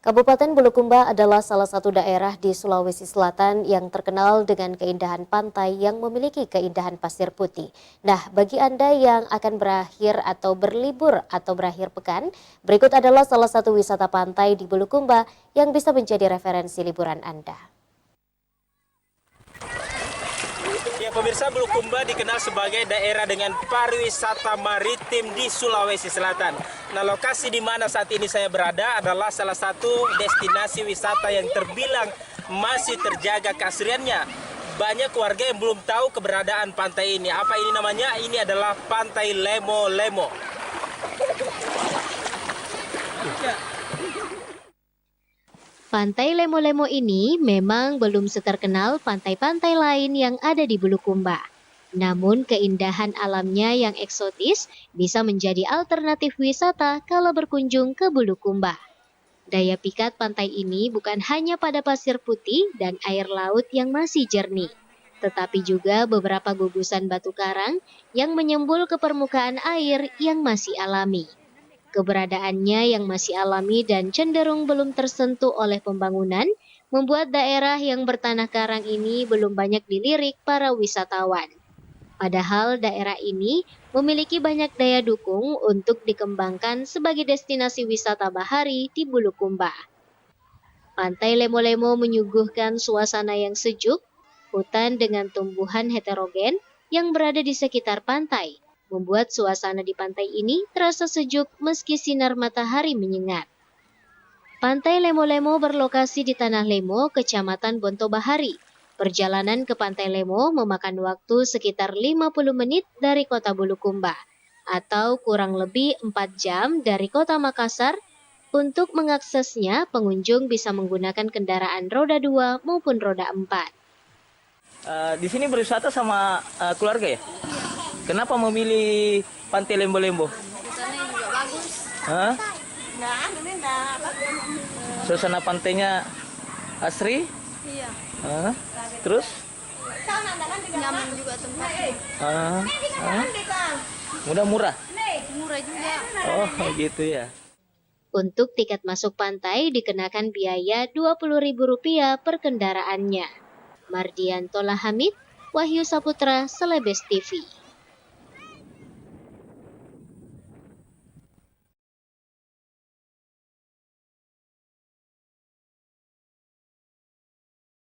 Kabupaten Bulukumba adalah salah satu daerah di Sulawesi Selatan yang terkenal dengan keindahan pantai yang memiliki keindahan pasir putih. Nah, bagi Anda yang akan berakhir atau berlibur atau berakhir pekan, berikut adalah salah satu wisata pantai di Bulukumba yang bisa menjadi referensi liburan Anda. Ya, pemirsa, Bulukumba dikenal sebagai daerah dengan pariwisata maritim di Sulawesi Selatan. Nah, lokasi di mana saat ini saya berada adalah salah satu destinasi wisata yang terbilang masih terjaga keasriannya. Banyak warga yang belum tahu keberadaan pantai ini. Apa ini namanya? Ini adalah Pantai Lemo-Lemo. Pantai Lemo-Lemo ini memang belum seterkenal pantai-pantai lain yang ada di Bulukumba. Namun keindahan alamnya yang eksotis bisa menjadi alternatif wisata kalau berkunjung ke Bulukumba. Daya pikat pantai ini bukan hanya pada pasir putih dan air laut yang masih jernih, tetapi juga beberapa gugusan batu karang yang menyembul ke permukaan air yang masih alami. Keberadaannya yang masih alami dan cenderung belum tersentuh oleh pembangunan, membuat daerah yang bertanah karang ini belum banyak dilirik para wisatawan. Padahal daerah ini memiliki banyak daya dukung untuk dikembangkan sebagai destinasi wisata bahari di Bulukumba. Pantai Lemo-Lemo menyuguhkan suasana yang sejuk, hutan dengan tumbuhan heterogen yang berada di sekitar pantai, membuat suasana di pantai ini terasa sejuk meski sinar matahari menyengat. Pantai Lemo-Lemo berlokasi di Tanah Lemo, Kecamatan Bonto Bahari. Perjalanan ke Pantai Lemo memakan waktu sekitar 50 menit dari kota Bulukumba, atau kurang lebih 4 jam dari kota Makassar. Untuk mengaksesnya, pengunjung bisa menggunakan kendaraan roda 2 maupun roda 4. Di sini berwisata sama keluarga ya? Kenapa memilih Pantai Lembo-Lembo? Suasananya juga bagus. Hah? Nah, Suasana pantainya asri? iya. Hah? Terus? Nyaman juga tempatnya. Mudah murah? Murah juga. Oh gitu ya. Untuk tiket masuk pantai dikenakan biaya Rp20.000 per kendaraannya. Mardianto Lahamid, Wahyu Saputra, Celebes TV.